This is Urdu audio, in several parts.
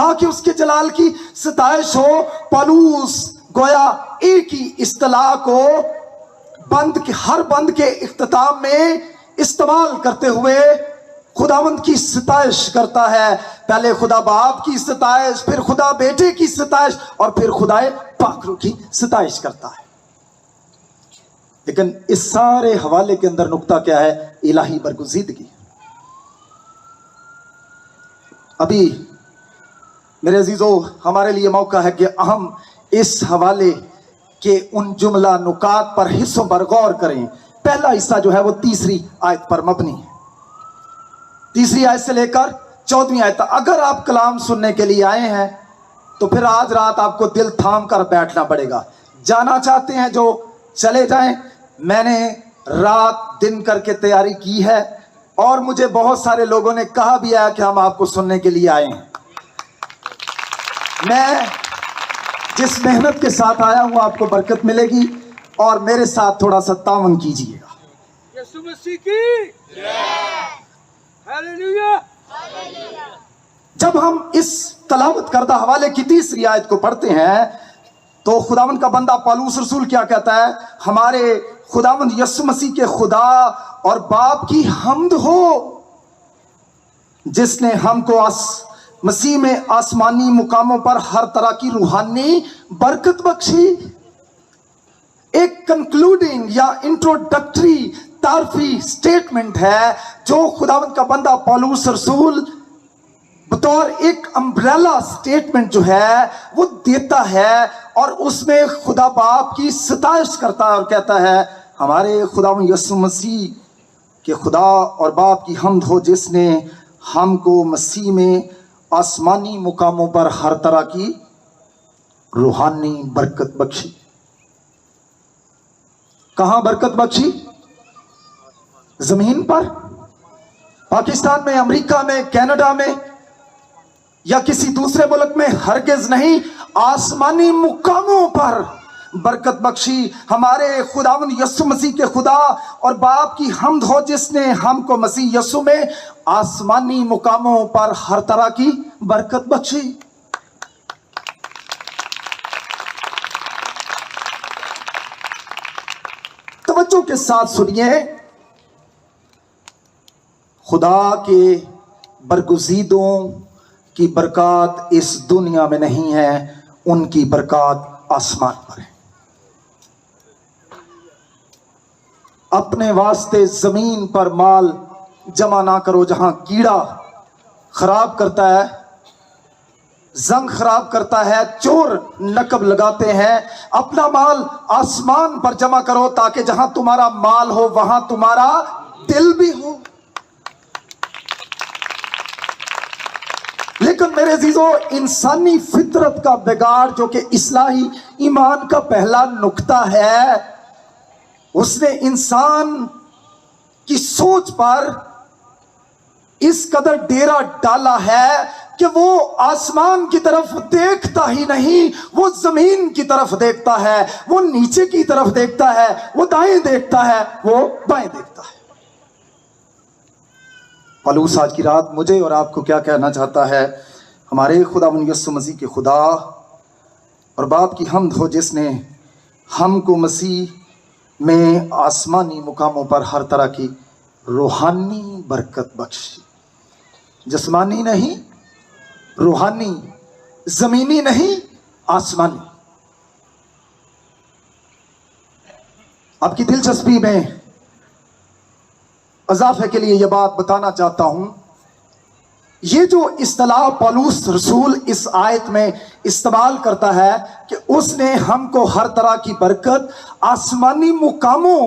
تاکہ اس کے جلال کی ستائش ہو۔ پالوس گویا ایک ہی اصطلاح کو ہر بند کے اختتام میں استعمال کرتے ہوئے خداوند کی ستائش کرتا ہے۔ پہلے خدا باپ کی ستائش، پھر خدا بیٹے کی ستائش، اور پھر خدا پاک روح کی ستائش کرتا ہے۔ لیکن اس سارے حوالے کے اندر نقطہ کیا ہے؟ الہی برگزیدگی۔ ابھی میرے عزیزو ہمارے لیے موقع ہے کہ ہم اس حوالے کے ان جملہ نکات پر حصوں پر غور کریں۔ پہلا حصہ جو ہے وہ 3 آیت پر مبنی ہے، 3 آیت سے لے کر 14 آیت تک۔ اگر آپ کلام سننے کے لیے آئے ہیں تو پھر آج رات آپ کو دل تھام کر بیٹھنا پڑے گا۔ جانا چاہتے ہیں جو چلے جائیں، میں نے رات دن کر کے تیاری کی ہے، اور مجھے بہت سارے لوگوں نے کہا بھی ہے کہ ہم آپ کو سننے کے لیے آئے ہیں۔ میں جس محنت کے ساتھ آیا ہوں آپ کو برکت ملے گی، اور میرے ساتھ تھوڑا سا تعاون کیجیے گا۔ یسوع مسیح کی ہیلیلویا۔ جب ہم اس تلاوت کردہ حوالے کی 3 آیت کو پڑھتے ہیں تو خداوند کا بندہ پالوس رسول کیا کہتا ہے؟ ہمارے خداوند یسوع مسیح کے خدا اور باپ کی حمد ہو جس نے ہم کو مسیح میں آسمانی مقاموں پر ہر طرح کی روحانی برکت بخشی۔ ایک کنکلوڈنگ یا انٹروڈکٹری تعارفی سٹیٹمنٹ ہے جو خداوند کا بندہ پالوس رسول بطور ایک امبریلا سٹیٹمنٹ جو ہے وہ دیتا ہے، اور اس میں خدا باپ کی ستائش کرتا ہے اور کہتا ہے ہمارے خداوند یسوع مسیح کے خدا اور باپ کی حمد ہو جس نے ہم کو مسیح میں آسمانی مقاموں پر ہر طرح کی روحانی برکت بخشی۔ کہاں برکت بخشی؟ زمین پر، پاکستان میں، امریکہ میں، کینیڈا میں یا کسی دوسرے ملک میں؟ ہرگز نہیں، آسمانی مقاموں پر برکت بخشی۔ ہمارے خداوند یسوع مسیح کے خدا اور باپ کی حمد ہو جس نے ہم کو مسیح یسوع میں آسمانی مقاموں پر ہر طرح کی برکت بخشی۔ توجہ کے ساتھ سنیے، خدا کے برگزیدوں کی برکات اس دنیا میں نہیں ہے، ان کی برکات آسمان پر ہے۔ اپنے واسطے زمین پر مال جمع نہ کرو جہاں کیڑا خراب کرتا ہے، زنگ خراب کرتا ہے، چور نقب لگاتے ہیں۔ اپنا مال آسمان پر جمع کرو تاکہ جہاں تمہارا مال ہو وہاں تمہارا دل بھی ہو۔ لیکن میرے عزیزو، انسانی فطرت کا بگاڑ جو کہ اصلاحی ایمان کا پہلا نقطہ ہے، اس نے انسان کی سوچ پر اس قدر ڈیرا ڈالا ہے کہ وہ آسمان کی طرف دیکھتا ہی نہیں، وہ زمین کی طرف دیکھتا ہے، وہ نیچے کی طرف دیکھتا ہے، وہ دائیں دیکھتا ہے، وہ بائیں دیکھتا ہے۔ پالوس آج کی رات مجھے اور آپ کو کیا کہنا چاہتا ہے؟ ہمارے خداوند یسوع مسیح کے خدا اور باپ کی حمد ہو جس نے ہم کو مسیح میں آسمانی مقاموں پر ہر طرح کی روحانی برکت بخشی۔ جسمانی نہیں، روحانی، زمینی نہیں، آسمانی۔ آپ کی دلچسپی میں اضافے کے لیے یہ بات بتانا چاہتا ہوں، یہ جو اصطلاح پالوس رسول اس آیت میں استعمال کرتا ہے کہ اس نے ہم کو ہر طرح کی برکت آسمانی مقاموں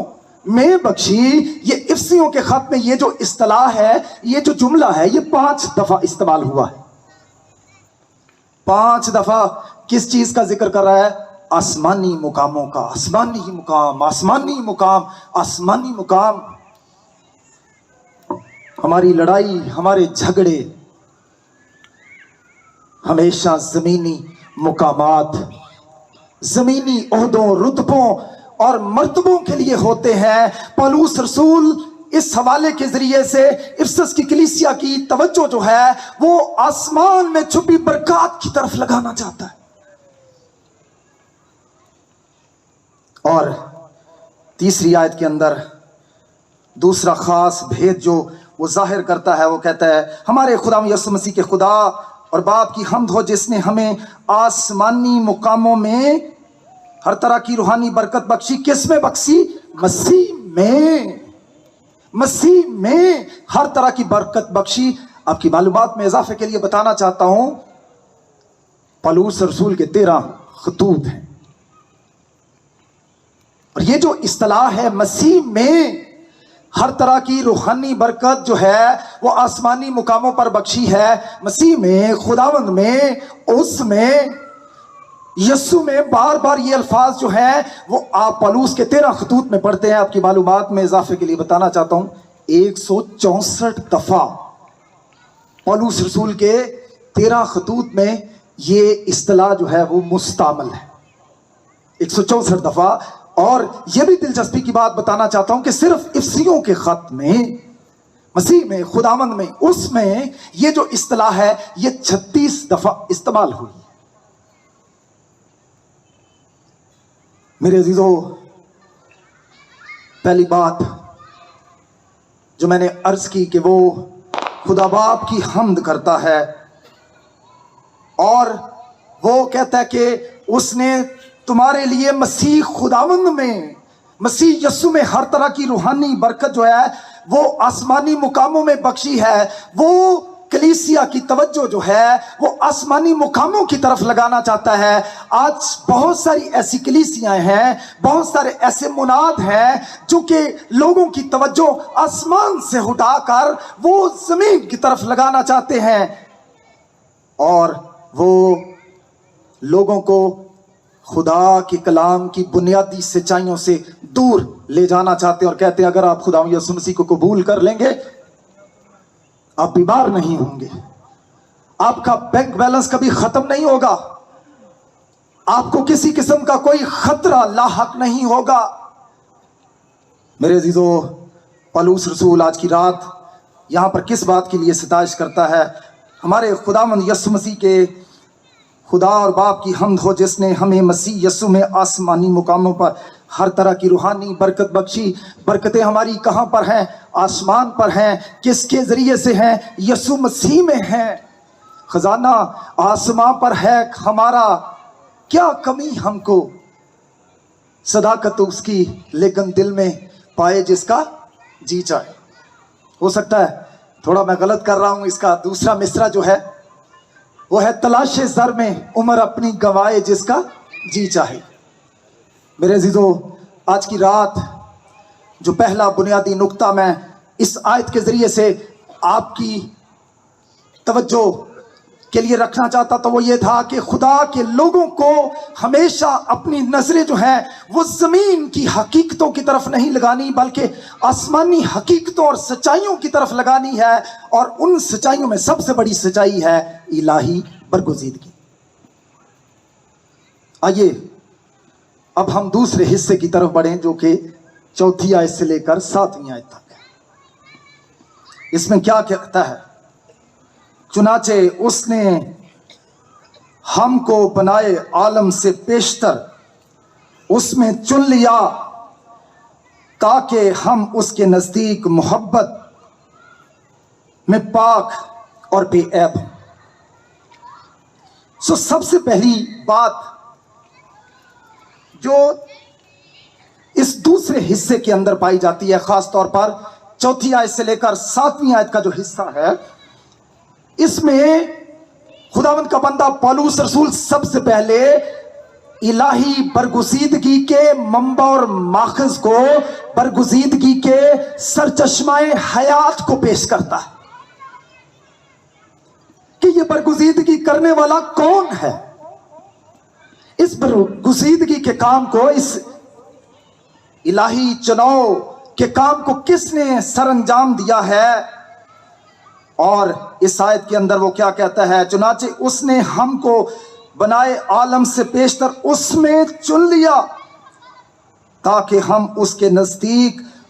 میں بخشی، یہ افسیوں کے خط میں یہ جو اصطلاح ہے، یہ جو جملہ ہے، یہ 5 دفعہ استعمال ہوا ہے۔ 5 دفعہ کس چیز کا ذکر کر رہا ہے؟ آسمانی مقاموں کا۔ آسمانی مقام، آسمانی مقام، آسمانی مقام۔ ہماری لڑائی، ہمارے جھگڑے ہمیشہ زمینی مقامات، زمینی عہدوں، رتبوں اور مرتبوں کے لیے ہوتے ہیں۔ پالوس رسول اس حوالے کے ذریعے سے افسس کی کلیسیا کی توجہ جو ہے وہ آسمان میں چھپی برکات کی طرف لگانا چاہتا ہے. اور تیسری آیت کے اندر دوسرا خاص بھید جو وہ ظاہر کرتا ہے، وہ کہتا ہے ہمارے خدا یسوع مسیح کے خدا اور باپ کی حمد ہو جس نے ہمیں آسمانی مقاموں میں ہر طرح کی روحانی برکت بخشی. کس میں بخشی؟ مسیح میں. مسیح میں ہر طرح کی برکت بخشی. آپ کی معلومات میں اضافے کے لیے بتانا چاہتا ہوں، پولس رسول کے 13 خطوط ہیں، اور یہ جو اصطلاح ہے مسیح میں ہر طرح کی روحانی برکت جو ہے وہ آسمانی مقاموں پر بخشی ہے، مسیح میں، خداوند میں، اس میں، یسوع میں، بار بار یہ الفاظ جو ہیں وہ آپ پولس کے 13 خطوط میں پڑھتے ہیں. آپ کی معلومات میں اضافے کے لیے بتانا چاہتا ہوں 164 دفعہ پولس رسول کے 13 خطوط میں یہ اصطلاح جو ہے وہ مستعمل ہے، 164 دفعہ. اور یہ بھی دلچسپی کی بات بتانا چاہتا ہوں کہ صرف افسیوں کے خط میں، مسیح میں، خداوند میں، اس میں یہ جو اصطلاح ہے یہ 36 دفعہ استعمال ہوئی. میرے عزیزو، پہلی بات جو میں نے عرض کی کہ وہ خدا باپ کی حمد کرتا ہے اور وہ کہتا ہے کہ اس نے تمہارے لیے مسیح خداوند میں، مسیح یسوع میں ہر طرح کی روحانی برکت جو ہے وہ آسمانی مقاموں میں بخشی ہے. وہ کلیسیا کی توجہ جو ہے وہ آسمانی مقاموں کی طرف لگانا چاہتا ہے. آج بہت ساری ایسی کلیسیاں ہیں، بہت سارے ایسے مناد ہیں جو کہ لوگوں کی توجہ آسمان سے ہٹا کر وہ زمین کی طرف لگانا چاہتے ہیں، اور وہ لوگوں کو خدا کے کلام کی بنیادی سچائیوں سے دور لے جانا چاہتے ہیں، اور کہتے ہیں اگر آپ خدا یسوع مسیح کو قبول کر لیں گے آپ بیمار نہیں ہوں گے، آپ کا بینک بیلنس کبھی ختم نہیں ہوگا، آپ کو کسی قسم کا کوئی خطرہ لاحق نہیں ہوگا. میرے عزیزو، پولس رسول آج کی رات یہاں پر کس بات کے لیے ستائش کرتا ہے؟ ہمارے خداوند یسوع مسیح کے خدا اور باپ کی حمد ہو جس نے ہمیں مسیح یسوع میں آسمانی مقاموں پر ہر طرح کی روحانی برکت بخشی. برکتیں ہماری کہاں پر ہیں؟ آسمان پر ہیں. کس کے ذریعے سے ہیں؟ یسوع مسیح میں ہیں. خزانہ آسمان پر ہے ہمارا، کیا کمی ہم کو؟ صداقت اس کی لیکن دل میں پائے جس کا جی چاہے. ہو سکتا ہے تھوڑا میں غلط کر رہا ہوں، اس کا دوسرا مصرع جو ہے وہ ہے تلاش زر میں عمر اپنی گوائے جس کا جی چاہے. میرے عزیزو، آج کی رات جو پہلا بنیادی نقطہ میں اس آیت کے ذریعے سے آپ کی توجہ کے لیے رکھنا چاہتا تھا وہ یہ تھا کہ خدا کے لوگوں کو ہمیشہ اپنی نظریں جو ہیں وہ زمین کی حقیقتوں کی طرف نہیں لگانی بلکہ آسمانی حقیقتوں اور سچائیوں کی طرف لگانی ہے، اور ان سچائیوں میں سب سے بڑی سچائی ہے الہی برگزیدگی. آئیے اب ہم دوسرے حصے کی طرف بڑھیں جو کہ 4 آیت سے لے کر 7 آیت تک ہے. اس میں کیا کہتا ہے؟ چنانچہ اس نے ہم کو بنائے عالم سے پیشتر اس میں چن لیا تاکہ ہم اس کے نزدیک محبت میں پاک اور بے عیب ہوں. سب سے پہلی بات جو اس دوسرے حصے کے اندر پائی جاتی ہے، خاص طور پر 4 آیت سے لے کر 7 آیت کا جو حصہ ہے، اس میں خداوند کا بندہ پولس رسول سب سے پہلے الہی برگزیدگی کے منبع اور ماخذ کو، برگزیدگی کے سرچشمہ حیات کو پیش کرتا ہے کہ یہ برگزیدگی کرنے والا کون ہے. اس برگزیدگی کے کام کو، اس الہی چناؤ کے کام کو کس نے سر انجام دیا ہے؟ اور اس آیت کے اندر وہ کیا کہتا ہے؟ چنانچہ اس نے ہم کو بنائے عالم سے پیشتر اس میں چن لیا تاکہ ہم اس کے نزدیک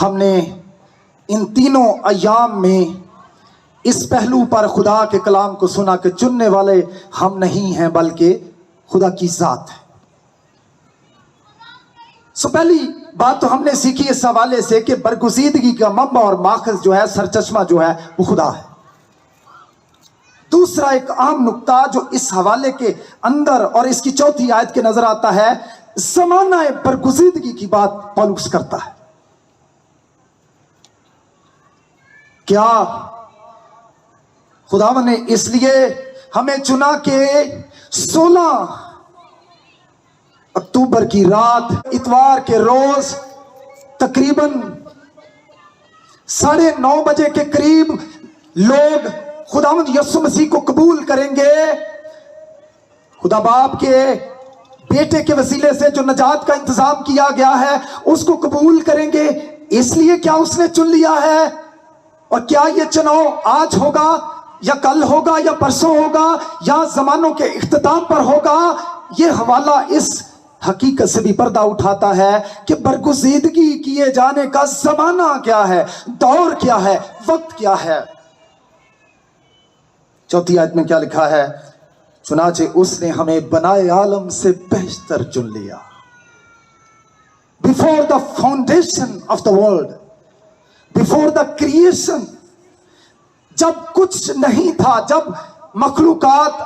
ہم نے ان تینوں ایام میں اس پہلو پر خدا کے کلام کو سنا کہ چننے والے ہم نہیں ہیں بلکہ خدا کی ذات ہے. پہلی بات تو ہم نے سیکھی اس حوالے سے کہ برگزیدگی کا منبع اور ماخذ جو ہے، سرچشمہ جو ہے، وہ خدا ہے. دوسرا ایک عام نقطہ جو اس حوالے کے اندر اور اس کی چوتھی آیت کے نظر آتا ہے، زمانہ برگزیدگی کی بات پولس کرتا ہے. کیا خداوند نے اس لیے ہمیں چنا کہ 16 اکتوبر کی رات اتوار کے روز تقریباً 9:30 بجے کے قریب لوگ خداوند یسوع مسیح کو قبول کریں گے، خدا باپ کے بیٹے کے وسیلے سے جو نجات کا انتظام کیا گیا ہے اس کو قبول کریں گے؟ اس لیے کیا اس نے چن لیا ہے؟ اور کیا یہ چناؤ آج ہوگا یا کل ہوگا یا پرسوں ہوگا یا زمانوں کے اختتام پر ہوگا؟ یہ حوالہ اس حقیقت سے بھی پردہ اٹھاتا ہے کہ برگزیدگی کیے جانے کا زمانہ کیا ہے، دور کیا ہے، وقت کیا ہے. چوتھی آیت میں کیا لکھا ہے؟ چنانچہ اس نے ہمیں بنائے عالم سے بیشتر چن لیا. Before the foundation of the world, before the creation, جب کچھ نہیں تھا، جب مخلوقات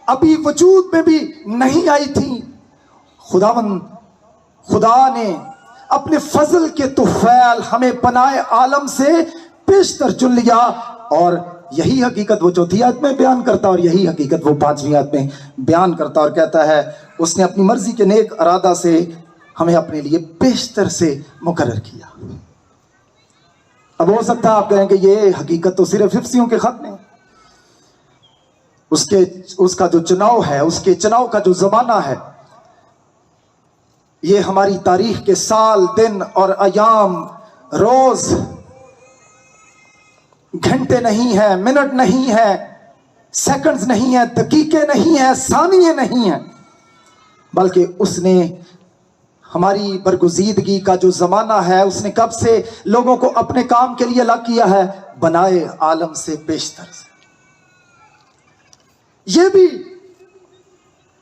ابھی وجود میں بھی نہیں آئی تھی، خدا نے اپنے فضل کے طفیل ہمیں بنائے عالم سے بیشتر چن لیا. اور یہی حقیقت وہ چوتھی آیت میں بیان کرتا اور یہی حقیقت وہ 5ویں آیت میں بیان کرتا اور کہتا ہے اس نے اپنی مرضی کے نیک ارادہ سے ہمیں اپنے لیے بیشتر سے مقرر کیا. اب ہو سکتا ہے آپ کہیں کہ یہ حقیقت تو صرف افسیوں کے خط میں، اس کا جو چناؤ ہے، اس کے چناؤ کا جو زمانہ ہے، یہ ہماری تاریخ کے سال، دن اور ایام، روز، گھنٹے نہیں ہیں، منٹ نہیں ہیں، سیکنڈز نہیں ہیں، دقیقے نہیں ہیں، ثانیے نہیں ہیں، بلکہ اس نے ہماری برگزیدگی کا جو زمانہ ہے اس نے کب سے لوگوں کو اپنے کام کے لیے الگ کیا ہے؟ بنائے عالم سے بیشتر سے. یہ بھی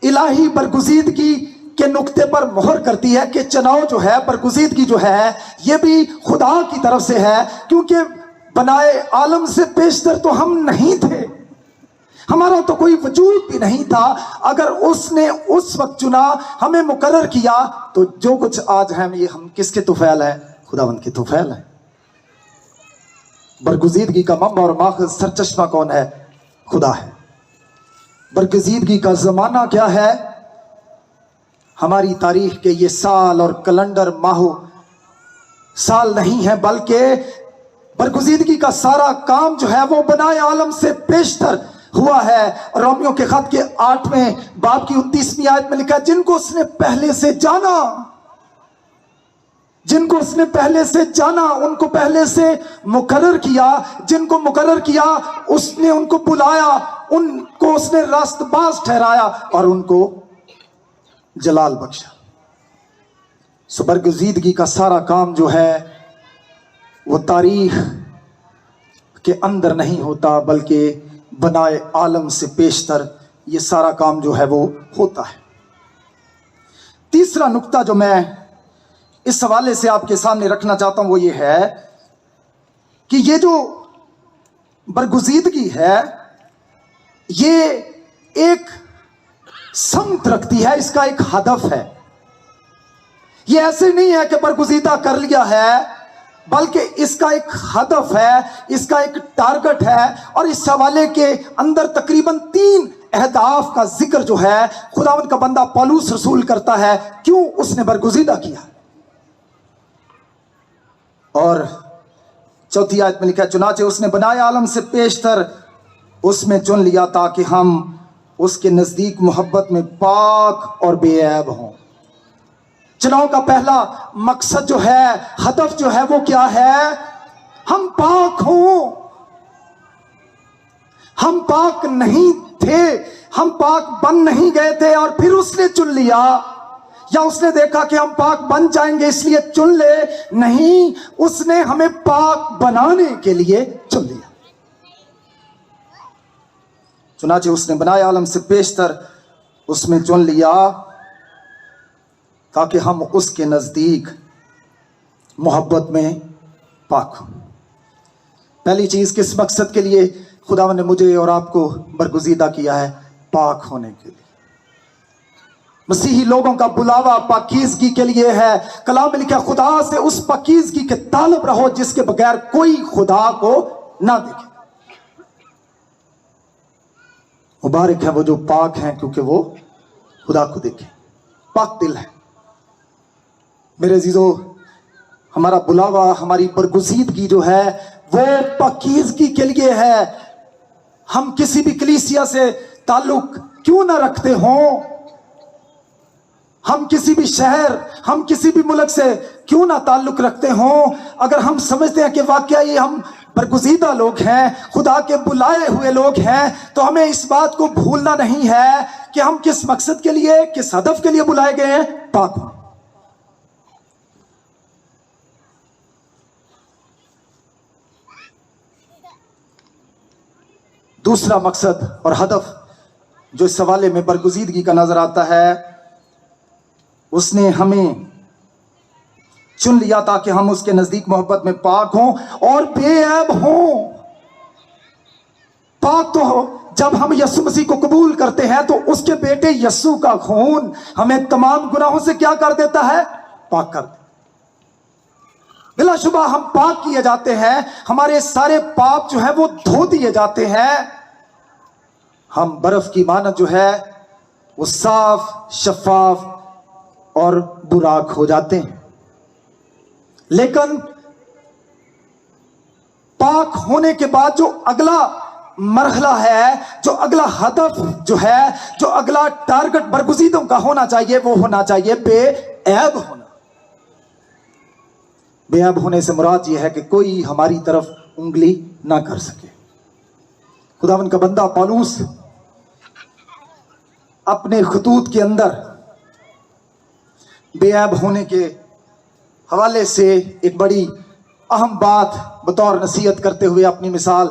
الہی برگزیدگی کے نقطے پر مہر کرتی ہے کہ چناؤ جو ہے، برگزیدگی جو ہے، یہ بھی خدا کی طرف سے ہے، کیونکہ بنائے عالم سے بیشتر تو ہم نہیں تھے، ہمارا تو کوئی وجود بھی نہیں تھا. اگر اس نے اس وقت چنا، ہمیں مقرر کیا، تو جو کچھ آج ہیں یہ ہم کس کے طفیل ہیں؟ خداوند کے طفیل ہیں. برگزیدگی کا منبع اور ماخذ، سرچشمہ کون ہے؟ خدا ہے. برگزیدگی کا زمانہ کیا ہے؟ ہماری تاریخ کے یہ سال اور کیلنڈر ماہو سال نہیں ہے، بلکہ برگزیدگی کا سارا کام جو ہے وہ بنائے عالم سے بیشتر ہوا ہے. رومیوں کے خط کے 8ویں باب کی 29ویں آیت میں لکھا ہے جن کو اس نے پہلے سے جانا، جن کو اس نے پہلے سے جانا، ان کو پہلے سے مقرر کیا، جن کو مقرر کیا اس نے ان کو بلایا، ان کو اس نے راست باز ٹھہرایا اور ان کو جلال بخشا. برگزیدگی کا سارا کام جو ہے وہ تاریخ کے اندر نہیں ہوتا، بلکہ بنائے عالم سے بیشتر یہ سارا کام جو ہے وہ ہوتا ہے. تیسرا نقطہ جو میں اس حوالے سے آپ کے سامنے رکھنا چاہتا ہوں وہ یہ ہے کہ یہ جو برگزیدگی ہے یہ ایک سمت رکھتی ہے، اس کا ایک ہدف ہے. یہ ایسے نہیں ہے کہ برگزیدہ کر لیا ہے، بلکہ اس کا ایک ہدف ہے، اس کا ایک ٹارگٹ ہے. اور اس حوالے کے اندر تقریباً 3 اہداف کا ذکر جو ہے خداوند کا بندہ پولس رسول کرتا ہے کیوں اس نے برگزیدہ کیا. اور چوتھی آیت میں لکھا ہے چنانچہ اس نے بنائے عالم سے بیشتر اس میں چن لیا تاکہ ہم اس کے نزدیک محبت میں پاک اور بے عیب ہوں. چناؤ کا پہلا مقصد جو ہے، ہدف جو ہے وہ کیا ہے؟ ہم پاک ہوں. ہم پاک نہیں تھے، ہم پاک بن نہیں گئے تھے اور پھر اس نے چن لیا. یا اس نے دیکھا کہ ہم پاک بن جائیں گے اس لیے چن لے؟ نہیں، اس نے ہمیں پاک بنانے کے لیے چن لیا۔ چنانچہ اس نے بنائے عالم سے بیشتر اس میں چن لیا تاکہ ہم اس کے نزدیک محبت میں پاک ہوں۔ پہلی چیز، کس مقصد کے لیے خداوند نے مجھے اور آپ کو برگزیدہ کیا ہے؟ پاک ہونے کے لیے۔ مسیحی لوگوں کا بلاوا پاکیزگی کے لیے ہے۔ کلام میں لکھا خدا سے اس پاکیزگی کے طالب رہو جس کے بغیر کوئی خدا کو نہ دیکھے۔ مبارک ہے وہ جو پاک ہیں کیونکہ وہ خدا کو دیکھیں۔ پاک دل ہے۔ میرے عزیزو، ہمارا بلاوا، ہماری برگزیدگی جو ہے وہ پاکیزگی کے لیے ہے۔ ہم کسی بھی کلیسیا سے تعلق کیوں نہ رکھتے ہوں، ہم کسی بھی شہر، ہم کسی بھی ملک سے کیوں نہ تعلق رکھتے ہوں، اگر ہم سمجھتے ہیں کہ واقعی ہم برگزیدہ لوگ ہیں، خدا کے بلائے ہوئے لوگ ہیں، تو ہمیں اس بات کو بھولنا نہیں ہے کہ ہم کس مقصد کے لیے، کس ہدف کے لیے بلائے گئے ہیں؟ پاک ہوں۔ دوسرا مقصد اور ہدف جو اس حوالے میں برگزیدگی کا نظر آتا ہے، اس نے ہمیں چن لیا تاکہ ہم اس کے نزدیک محبت میں پاک ہوں اور بے عیب ہوں۔ پاک تو ہو جب ہم یسوع مسیح کو قبول کرتے ہیں تو اس کے بیٹے یسوع کا خون ہمیں تمام گناہوں سے کیا کر دیتا ہے؟ پاک کر دیتا ہے۔ بلا شبہ ہم پاک کیے جاتے ہیں، ہمارے سارے پاپ جو ہیں وہ دھو دیے جاتے ہیں، ہم برف کی مانند جو ہے وہ صاف، شفاف اور براق ہو جاتے ہیں۔ لیکن پاک ہونے کے بعد جو اگلا مرحلہ ہے، جو اگلا ہدف جو ہے، جو اگلا ٹارگٹ برگزیدوں کا ہونا چاہیے، وہ ہونا چاہیے بے عیب ہونا۔ بے عیب ہونے سے مراد یہ ہے کہ کوئی ہماری طرف انگلی نہ کر سکے۔ خداوند کا بندہ پالوس اپنے خطوط کے اندر بے عیب ہونے کے حوالے سے ایک بڑی اہم بات بطور نصیحت کرتے ہوئے اپنی مثال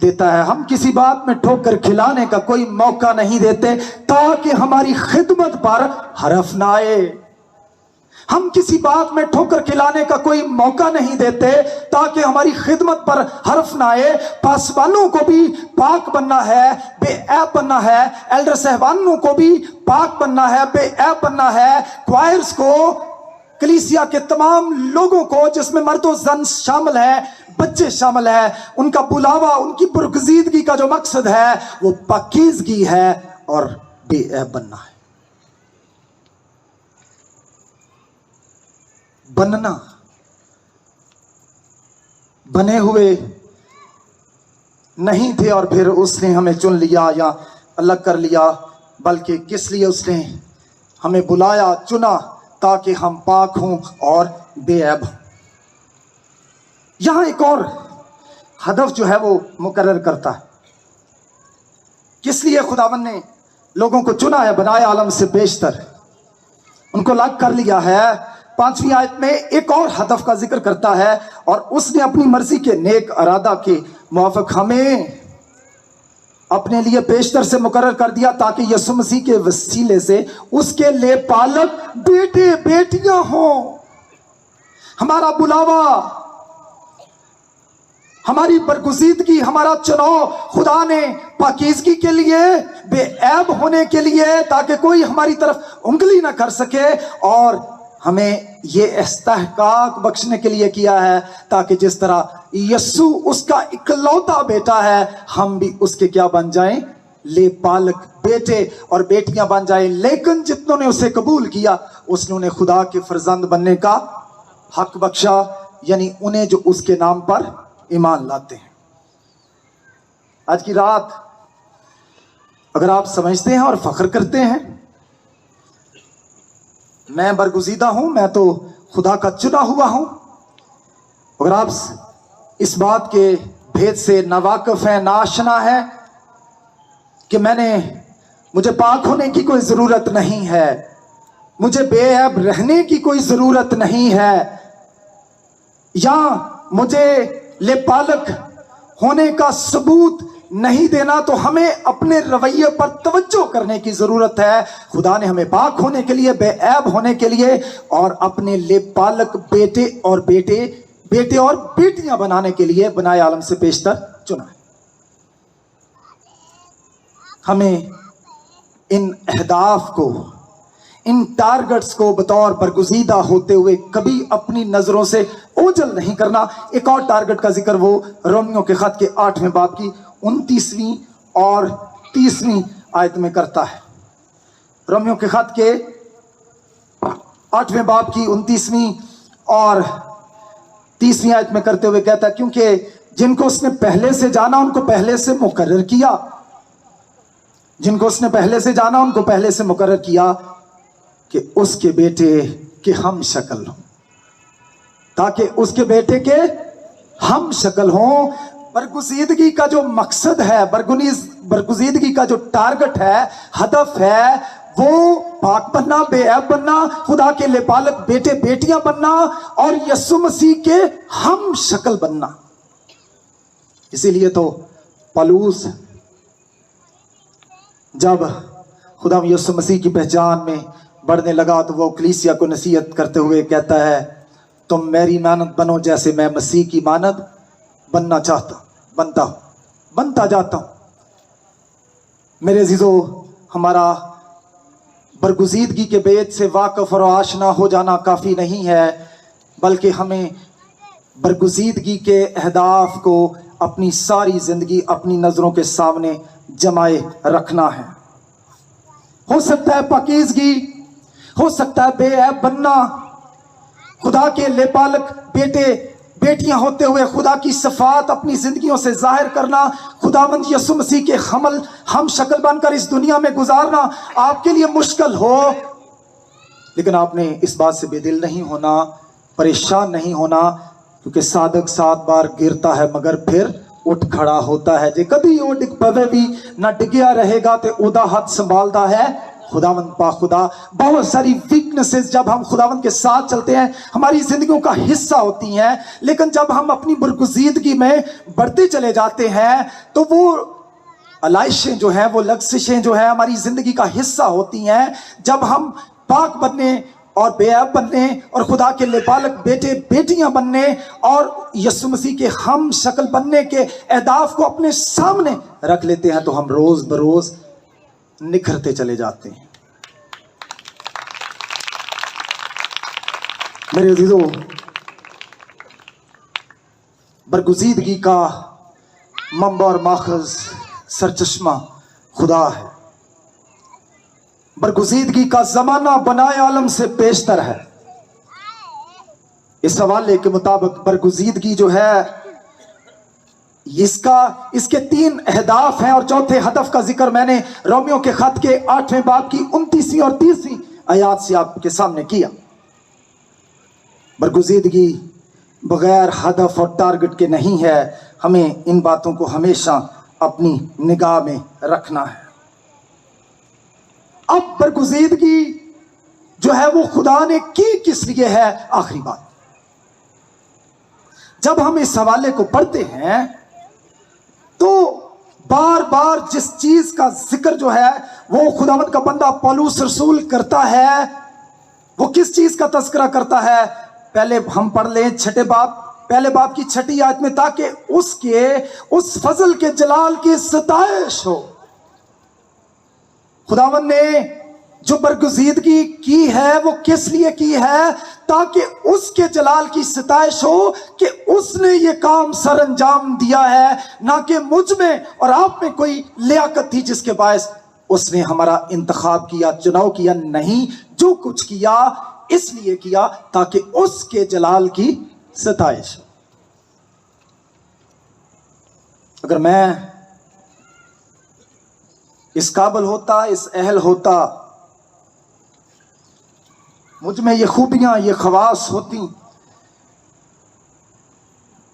دیتا ہے۔ ہم کسی بات میں ٹھوکر کھلانے کا کوئی موقع نہیں دیتے تاکہ ہماری خدمت پر حرف نہ آئے۔ ہم کسی بات میں ٹھوکر کھلانے کا کوئی موقع نہیں دیتے تاکہ ہماری خدمت پر حرف نہ آئے۔ پاسبانوں کو بھی پاک بننا ہے، بے عیب بننا ہے۔ ایلڈر صاحبانوں کو بھی پاک بننا ہے، بے عیب بننا ہے۔ کوائرز کو، کلیسیا کے تمام لوگوں کو جس میں مرد و زن شامل ہیں، بچے شامل ہیں، ان کا بلاوا، ان کی برگزیدگی کا جو مقصد ہے وہ پاکیزگی ہے اور بے عیب بننا ہے۔ بننا، بنے ہوئے نہیں تھے اور پھر اس نے ہمیں چن لیا یا الگ کر لیا، بلکہ کس لیے اس نے ہمیں بلایا، چنا تاکہ ہم پاک ہوں اور بے عیب ہوں۔ یہاں ایک اور ہدف جو ہے وہ مقرر کرتا ہے، کس لیے خداوند نے لوگوں کو چنا ہے، بنائے عالم سے بیشتر، ان کو الگ کر لیا ہے۔ 5ویں آیت میں ایک اور ہدف کا ذکر کرتا ہے، اور اس نے اپنی مرضی کے نیک ارادہ کے موافق ہمیں اپنے لیے بیشتر سے مقرر کر دیا تاکہ یسوع مسیح کے وسیلے سے اس کے لے پالک بیٹے بیٹیاں ہوں۔ ہمارا بلاوا، ہماری برگزیدگی، ہمارا چناؤ خدا نے پاکیزگی کے لیے، بے عیب ہونے کے لیے، تاکہ کوئی ہماری طرف انگلی نہ کر سکے، اور ہمیں یہ استحقاق بخشنے کے لیے کیا ہے تاکہ جس طرح یسوع اس کا اکلوتا بیٹا ہے، ہم بھی اس کے کیا بن جائیں؟ لے پالک بیٹے اور بیٹیاں بن جائیں۔ لیکن جتنوں نے اسے قبول کیا اس نے انہیں خدا کے فرزند بننے کا حق بخشا، یعنی انہیں جو اس کے نام پر ایمان لاتے ہیں۔ آج کی رات اگر آپ سمجھتے ہیں اور فخر کرتے ہیں میں برگزیدہ ہوں، میں تو خدا کا چنا ہوا ہوں، اگر آپ اس بات کے بھید سے ناواقف ہیں، ناآشنا ہیں کہ مجھے پاک ہونے کی کوئی ضرورت نہیں ہے، مجھے بے عیب رہنے کی کوئی ضرورت نہیں ہے، یا مجھے لبالغ ہونے کا ثبوت نہیں دینا، تو ہمیں اپنے رویے پر توجہ کرنے کی ضرورت ہے۔ خدا نے ہمیں پاک ہونے کے لیے، بے عیب ہونے کے لیے، اور اپنے لبالغ بیٹے اور بیٹیاں بنانے کے لیے بنائے عالم سے پیشتر چنا ہے۔ ہمیں ان اہداف کو، ان ٹارگٹس کو بطور برگزیدہ ہوتے ہوئے کبھی اپنی نظروں سے اوجھل نہیں کرنا۔ ایک اور ٹارگٹ کا ذکر وہ رومیوں کے خط کے 8ویں باب کی 29ویں اور 30ویں آیت میں کرتا ہے۔ رومیوں کے خط کے 8ویں باب کی 29ویں اور 30ویں آیت میں کرتے ہوئے کہتا ہے، کیونکہ جن کو اس نے پہلے سے جانا ان کو پہلے سے مقرر کیا، جن کو اس نے پہلے سے جانا ان کو پہلے سے مقرر کیا کہ اس کے بیٹے کے ہم شکل ہوں، تاکہ اس کے بیٹے کے ہم شکل ہوں۔ برگزیدگی کا جو مقصد ہے، برگزیدگی کا جو ٹارگٹ ہے، ہدف ہے، وہ پاک بننا، بے عیب بننا، خدا کے لبالغ بیٹے بیٹیاں بننا اور یسوع مسیح کے ہم شکل بننا۔ اسی لیے تو پالوس جب خدا یسوع مسیح کی پہچان میں بڑھنے لگا تو وہ کلیسیا کو نصیحت کرتے ہوئے کہتا ہے، تم میری مانند بنو جیسے میں مسیح کی مانند بننا چاہتا ہوں، بنتا جاتا ہوں۔ میرے عزیزو، ہمارا برگزیدگی کے بیت سے واقف اور آشنا ہو جانا کافی نہیں ہے، بلکہ ہمیں برگزیدگی کے اہداف کو اپنی ساری زندگی اپنی نظروں کے سامنے جمائے رکھنا ہے۔ ہو سکتا ہے پاکیزگی، ہو سکتا ہے بے عیب بننا، خدا کے لبالغ بیٹے بیٹیاں ہوتے ہوئے خدا کی صفات اپنی زندگیوں سے ظاہر کرنا، خداوند یسوع مسیح کے ہم شکل بن کر اس دنیا میں گزارنا آپ کے لیے مشکل ہو، لیکن آپ نے اس بات سے بے دل نہیں ہونا، پریشان نہیں ہونا، کیونکہ صادق 7 بار گرتا ہے مگر پھر اٹھ کھڑا ہوتا ہے۔ جے کبھی وہ ڈگ پوے بھی نہ ڈگیا رہے گا تے اودا ہاتھ سنبھالتا ہے خداوند پاک خدا۔ بہت ساری ویکنسز جب ہم خداوند کے ساتھ چلتے ہیں ہماری زندگیوں کا حصہ ہوتی ہیں، لیکن جب ہم اپنی برگزیدگی میں بڑھتے چلے جاتے ہیں تو وہ علائشیں جو ہیں، وہ لغزشیں جو ہیں ہماری زندگی کا حصہ ہوتی ہیں۔ جب ہم پاک بننے اور بے عیب بننے اور خدا کے لبالغ بیٹے بیٹیاں بننے اور یسوع مسیح کے ہم شکل بننے کے اہداف کو اپنے سامنے رکھ لیتے ہیں تو ہم روز بروز نکھرتے چلے جاتے ہیں۔ میرے عزیزو، برگزیدگی کا منبع اور ماخذ سرچشمہ خدا ہے۔ برگزیدگی کا زمانہ بنائے عالم سے بیشتر ہے۔ اس حوالے کے مطابق برگزیدگی جو ہے اس کے 3 اہداف ہیں، اور چوتھے ہدف کا ذکر میں نے رومیوں کے خط کے 8ویں باب کی 29ویں اور 30ویں آیات سے آپ کے سامنے کیا۔ برگزیدگی بغیر ہدف اور ٹارگٹ کے نہیں ہے، ہمیں ان باتوں کو ہمیشہ اپنی نگاہ میں رکھنا ہے۔ اب برگزیدگی جو ہے وہ خدا نے کی کس لیے ہے؟ آخری بات، جب ہم اس حوالے کو پڑھتے ہیں تو بار بار جس چیز کا ذکر جو ہے وہ خداوند کا بندہ پولس رسول کرتا ہے، وہ کس چیز کا تذکرہ کرتا ہے؟ پہلے ہم پڑھ لیں پہلے باب کی 6 آیت میں، تاکہ اس فضل کے جلال کی ستائش ہو۔ خداوند نے جو برگزیدگی کی ہے وہ کس لیے کی ہے؟ تاکہ اس کے جلال کی ستائش ہو کہ اس نے یہ کام سر انجام دیا ہے، نہ کہ مجھ میں اور آپ میں کوئی لیاقت تھی جس کے باعث اس نے ہمارا انتخاب کیا، چناؤ کیا۔ نہیں، جو کچھ کیا اس لیے کیا تاکہ اس کے جلال کی ستائش ہو۔ اگر میں اس قابل ہوتا، اس اہل ہوتا، مجھ میں یہ خوبیاں، یہ خواص ہوتی،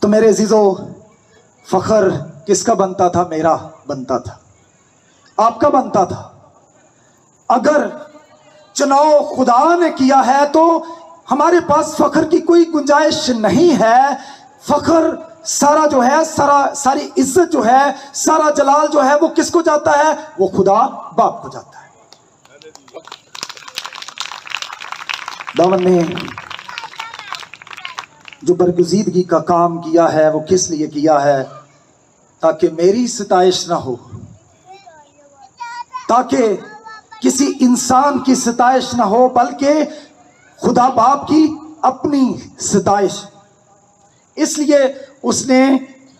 تو میرے عزیزو فخر کس کا بنتا تھا؟ میرا بنتا تھا، آپ کا بنتا تھا۔ اگر چناؤ خدا نے کیا ہے تو ہمارے پاس فخر کی کوئی گنجائش نہیں ہے. فخر سارا جو ہے ساری عزت جو ہے سارا جلال جو ہے وہ کس کو جاتا ہے؟ وہ خدا باپ کو جاتا ہے. دامن نے جو برگزیدگی کا کام کیا ہے وہ کس لیے کیا ہے؟ تاکہ میری ستائش نہ ہو، تاکہ کسی انسان کی ستائش نہ ہو، بلکہ خدا باپ کی اپنی ستائش. اس لیے اس نے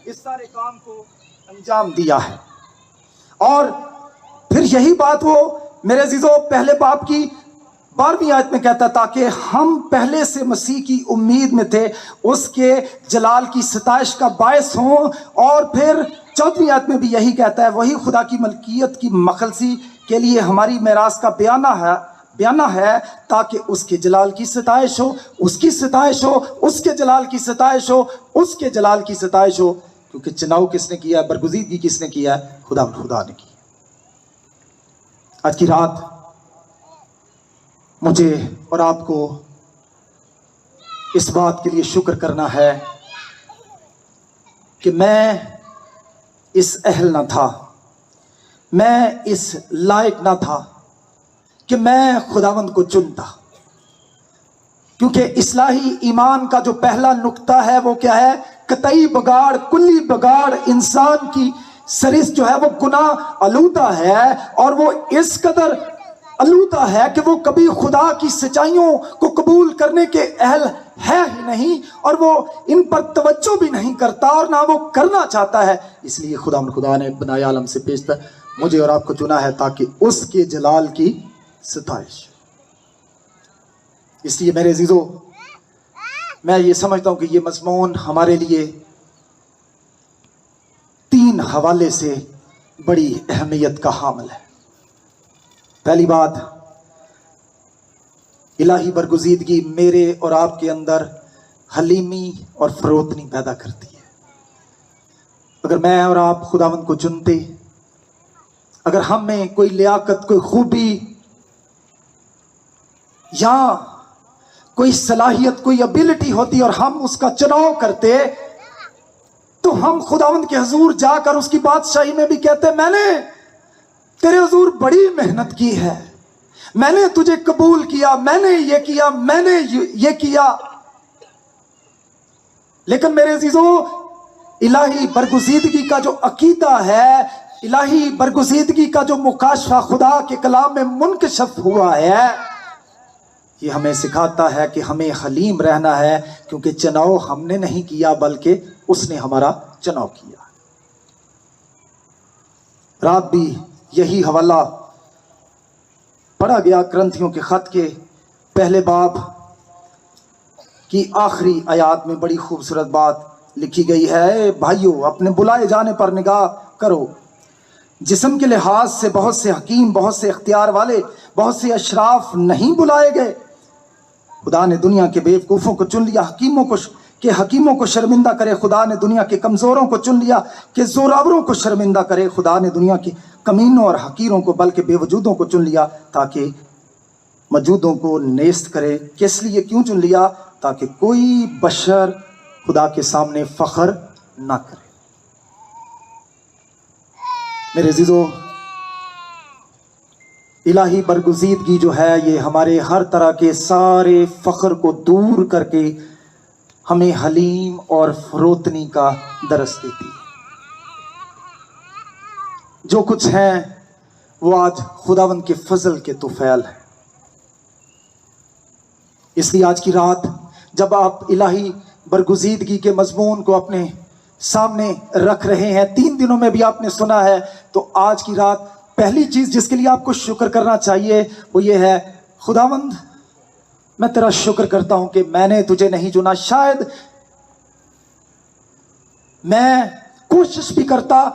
اس سارے کام کو انجام دیا ہے. اور پھر یہی بات وہ میرے عزیزو پہلے باب کی 12ویں آیت میں کہتا ہے تاکہ ہم پہلے سے مسیح کی امید میں تھے اس کے جلال کی ستائش کا باعث ہوں. اور پھر 14ویں آیت میں بھی یہی کہتا ہے وہی خدا کی ملکیت کی مخلصی کے لیے ہماری میراث کا بیانہ ہے تاکہ اس کے جلال کی ستائش ہو، اس کی ستائش ہو، اس کے جلال کی ستائش ہو، اس کے جلال کی ستائش ہو. کیونکہ چناؤ کس نے کیا ہے؟ برگزیدگی کس نے کیا ہے؟ خدا نے کی. آج کی رات مجھے اور آپ کو اس بات کے لیے شکر کرنا ہے کہ میں اس اہل نہ تھا، میں اس لائق نہ تھا کہ میں خداوند کو چنتا. کیونکہ اصلاحی ایمان کا جو پہلا نقطہ ہے وہ کیا ہے؟ قطعی بگاڑ، کلی بگاڑ. انسان کی سرشت جو ہے وہ گناہ آلودہ ہے، اور وہ اس قدر آلودہ ہے کہ وہ کبھی خدا کی سچائیوں کو قبول کرنے کے اہل ہے ہی نہیں، اور وہ ان پر توجہ بھی نہیں کرتا اور نہ وہ کرنا چاہتا ہے. اس لیے خدا نے بنائے عالم سے پیشتر مجھے اور آپ کو چنا ہے تاکہ اس کے جلال کی ستائش. اس لیے میرے عزیزو میں یہ سمجھتا ہوں کہ یہ مضمون ہمارے لیے 3 حوالے سے بڑی اہمیت کا حامل ہے. پہلی بات، الہی برگزیدگی میرے اور آپ کے اندر حلیمی اور فروتنی پیدا کرتی ہے. اگر میں اور آپ خداوند کو چنتے، اگر ہم میں کوئی لیاقت، کوئی خوبی یا کوئی صلاحیت، کوئی ابیلٹی ہوتی اور ہم اس کا چناؤ کرتے، تو ہم خداوند کے حضور جا کر اس کی بادشاہی میں بھی کہتے میں نے تیرے حضور بڑی محنت کی ہے، میں نے تجھے قبول کیا، میں نے یہ کیا، میں نے یہ کیا. لیکن میرے عزیزو الہی برگزیدگی کا جو عقیدہ ہے، الہی برگزیدگی کا جو مکاشفہ خدا کے کلام میں منکشف ہوا ہے، یہ ہمیں سکھاتا ہے کہ ہمیں حلیم رہنا ہے. کیونکہ چناؤ ہم نے نہیں کیا بلکہ اس نے ہمارا چناؤ کیا. رات بھی یہی حوالہ پڑھا گیا کرنتھیوں کے خط کے پہلے باب کی آخری آیات میں. بڑی خوبصورت بات لکھی گئی ہے، بھائیو اپنے بلائے جانے پر نگاہ کرو. جسم کے لحاظ سے بہت سے حکیم، بہت سے اختیار والے، بہت سے اشراف نہیں بلائے گئے. خدا نے دنیا کے بیوقوفوں کو چن لیا حکیموں کو شرمندہ کرے. خدا نے دنیا کے کمزوروں کو چن لیا کہ زوراوروں کو شرمندہ کرے. خدا نے دنیا کے کمینوں اور حقیروں کو بلکہ بے وجودوں کو چن لیا تاکہ موجودوں کو نیست کرے. کس لیے کیوں چن لیا؟ تاکہ کوئی بشر خدا کے سامنے فخر نہ کرے. میرے عزیزو الہی برگزیدگی جو ہے یہ ہمارے ہر طرح کے سارے فخر کو دور کر کے ہمیں حلیم اور فروتنی کا درس دیتی ہے. جو کچھ ہیں وہ آج خداوند کے فضل کے طفیل ہیں. اس لیے آج کی رات جب آپ الہی برگزیدگی کے مضمون کو اپنے سامنے رکھ رہے ہیں، 3 دنوں میں بھی آپ نے سنا ہے، تو آج کی رات پہلی چیز جس کے لیے آپ کو شکر کرنا چاہیے وہ یہ ہے، خداوند میں تیرا شکر کرتا ہوں کہ میں نے تجھے نہیں چنا. شاید میں کوشش بھی کرتا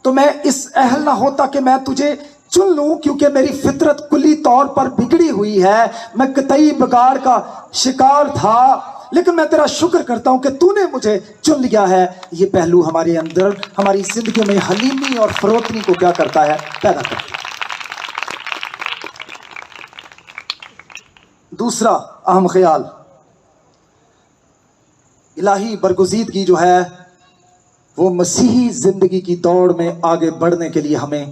تو میں اس اہل نہ ہوتا کہ میں تجھے چن لوں، کیونکہ میری فطرت کلی طور پر بگڑی ہوئی ہے، میں قطعی بگاڑ کا شکار تھا. لیکن میں تیرا شکر کرتا ہوں کہ تو نے مجھے چن لیا ہے. یہ پہلو ہمارے اندر ہماری زندگی میں حلیمی اور فروتنی کو کیا کرتا ہے؟ پیدا کرتا ہے. دوسرا اہم خیال، الہی برگزیدگی جو ہے وہ مسیحی زندگی کی دوڑ میں آگے بڑھنے کے لیے ہمیں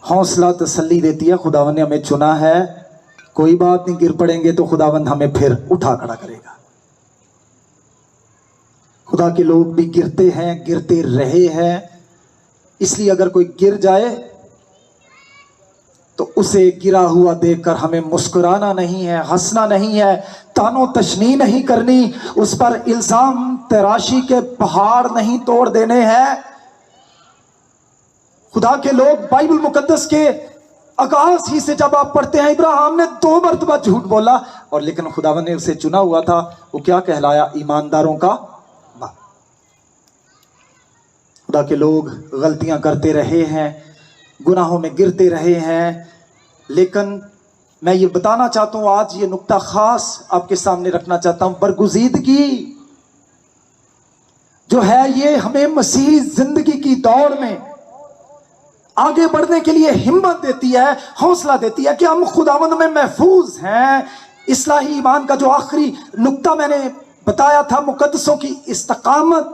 حوصلہ تسلی دیتی ہے۔ خداوند نے ہمیں چنا ہے، کوئی بات نہیں، گر پڑیں گے تو خداوند ہمیں پھر اٹھا کھڑا کرے گا۔ خدا کے لوگ بھی گرتے ہیں، گرتے رہے ہیں، اس لیے اگر کوئی گر جائے تو اسے گرا ہوا دیکھ کر ہمیں مسکرانا نہیں ہے، ہنسنا نہیں ہے، تان و تشنیع نہیں کرنی، اس پر الزام تراشی کے پہاڑ نہیں توڑ دینے ہیں۔ خدا کے لوگ بائبل مقدس کے آغاز ہی سے جب آپ پڑھتے ہیں، ابراہیم نے 2 مرتبہ جھوٹ بولا، اور لیکن خداوند نے اسے چنا ہوا تھا، وہ کیا کہلایا؟ ایمانداروں کا باپ۔ خدا کے لوگ غلطیاں کرتے رہے ہیں، گناہوں میں گرتے رہے ہیں، لیکن میں یہ بتانا چاہتا ہوں، آج یہ نقطہ خاص آپ کے سامنے رکھنا چاہتا ہوں، برگزیدگی جو ہے یہ ہمیں مسیحی زندگی کی دوڑ میں آگے بڑھنے کے لیے ہمت دیتی ہے، حوصلہ دیتی ہے کہ ہم خداوند میں محفوظ ہیں۔ اصلاحی ایمان کا جو آخری نقطہ میں نے بتایا تھا، مقدسوں کی استقامت،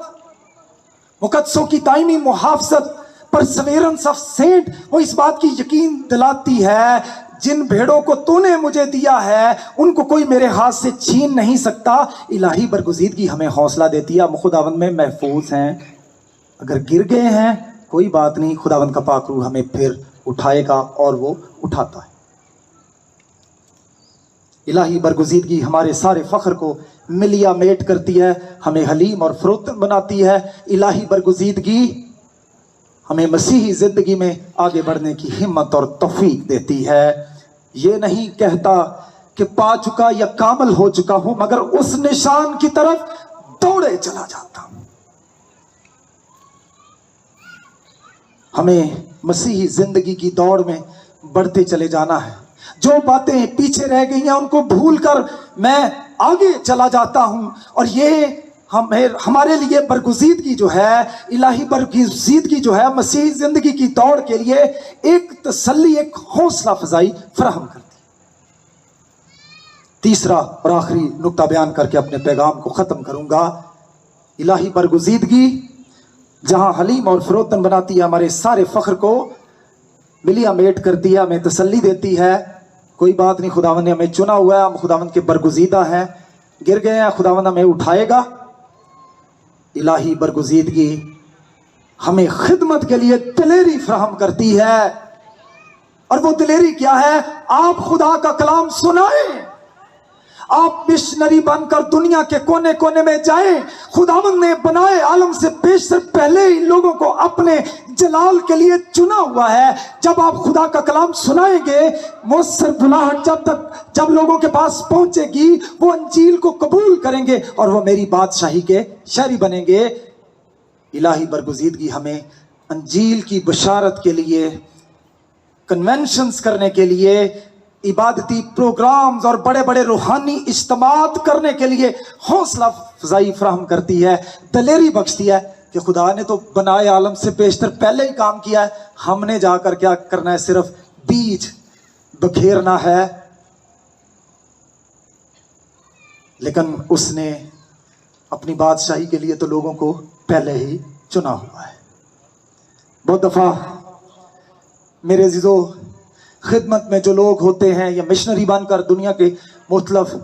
مقدسوں کی دائمی محافظت، پرسویرنس آف سینٹ، وہ اس بات کی یقین دلاتی ہے جن بھیڑوں کو تو نے مجھے دیا ہے ان کو کوئی میرے ہاتھ سے چھین نہیں سکتا۔ الہی برگزیدگی ہمیں حوصلہ دیتی ہے، ہم خداوند میں محفوظ ہیں، اگر گر گئے ہیں کوئی بات نہیں، خداوند کا پاک روح ہمیں پھر اٹھائے گا، اور وہ اٹھاتا ہے۔ الہی برگزیدگی ہمارے سارے فخر کو ملیا میٹ کرتی ہے، ہمیں حلیم اور فروتن بناتی ہے۔ الہی برگزیدگی ہمیں مسیحی زندگی میں آگے بڑھنے کی ہمت اور توفیق دیتی ہے۔ یہ نہیں کہتا کہ پا چکا یا کامل ہو چکا ہوں، مگر اس نشان کی طرف دوڑے چلا جاتا ہوں۔ ہمیں مسیحی زندگی کی دوڑ میں بڑھتے چلے جانا ہے۔ جو باتیں پیچھے رہ گئی ہیں ان کو بھول کر میں آگے چلا جاتا ہوں، اور یہ ہمارے لیے برگزیدگی جو ہے، الہی برگزیدگی جو ہے مسیحی زندگی کی دوڑ کے لیے ایک تسلی، ایک حوصلہ افزائی فراہم کرتی ہے۔ تیسرا اور آخری نقطہ بیان کر کے اپنے پیغام کو ختم کروں گا، الہی برگزیدگی جہاں حلیم اور فروتن بناتی ہے، ہمارے سارے فخر کو ملیا میٹ کرتی ہے، ہمیں تسلی دیتی ہے، کوئی بات نہیں، خداوند نے ہمیں چنا ہوا ہے، ہم خداوند کے برگزیدہ ہیں، گر گئے ہیں، خداوند ہمیں اٹھائے گا۔ الہی برگزیدگی ہمیں خدمت کے لیے دلیری فراہم کرتی ہے، اور وہ دلیری کیا ہے؟ آپ خدا کا کلام سنائیں، آپ مشنری بن کر دنیا کے کونے کونے میں جائیں۔ خداوند نے بنائے عالم سے بیشتر پہلے ان لوگوں کو اپنے جلال کے لیے چنا ہوا ہے۔ جب آپ خدا کا کلام سنائیں گے، مؤثر بلاہٹ جب لوگوں کے پاس پہنچے گی، وہ انجیل کو قبول کریں گے اور وہ میری بادشاہی کے شہری بنیں گے۔ الہی برگزیدگی ہمیں انجیل کی بشارت کے لیے، کنونشنز کرنے کے لیے، عبادتی پروگرامز اور بڑے بڑے روحانی اجتماعات کرنے کے لیے حوصلہ افزائی فراہم کرتی ہے، دلیری بخشتی ہے کہ خدا نے تو بنائے عالم سے بیشتر پہلے ہی کام کیا ہے، ہم نے جا کر کیا کرنا ہے؟ صرف بیج بکھیرنا ہے۔ لیکن اس نے اپنی بادشاہی کے لیے تو لوگوں کو پہلے ہی چنا ہوا ہے۔ بہت دفعہ میرے عزیزو، خدمت میں جو لوگ ہوتے ہیں یا مشنری بن کر دنیا کے مختلف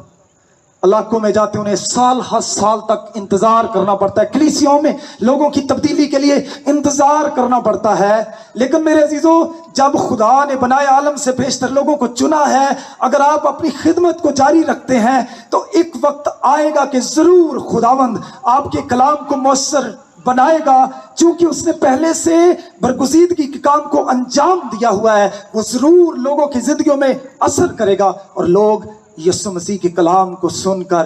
علاقوں میں جاتے ہیں، انہیں سال ہر سال تک انتظار کرنا پڑتا ہے، کلیسیوں میں لوگوں کی تبدیلی کے لیے انتظار کرنا پڑتا ہے۔ لیکن میرے عزیزو، جب خدا نے بنائے عالم سے بیشتر لوگوں کو چنا ہے، اگر آپ اپنی خدمت کو جاری رکھتے ہیں تو ایک وقت آئے گا کہ ضرور خداوند آپ کے کلام کو مؤثر بنائے گا، چونکہ اس نے پہلے سے برگزیدگی کے کام کو انجام دیا ہوا ہے۔ وہ ضرور لوگوں کی زندگیوں میں اثر کرے گا، اور لوگ یسوع مسیح کے کلام کو سن کر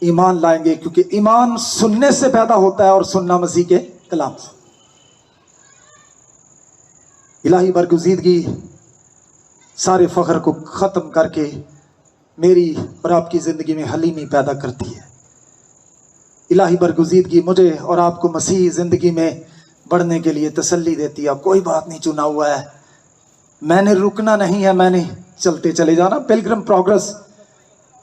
ایمان لائیں گے، کیونکہ ایمان سننے سے پیدا ہوتا ہے اور سننا مسیح کے کلام سے۔ الہی برگزیدگی سارے فخر کو ختم کر کے میری اور آپ کی زندگی میں حلیمی پیدا کرتی ہے۔ الہی برگزیدگی مجھے اور آپ کو مسیحی زندگی میں بڑھنے کے لیے تسلی دیتی ہے۔ کوئی بات نہیں، چنا ہوا ہے، میں نے رکنا نہیں ہے، میں نے چلتے چلے جانا۔ Pilgrim progress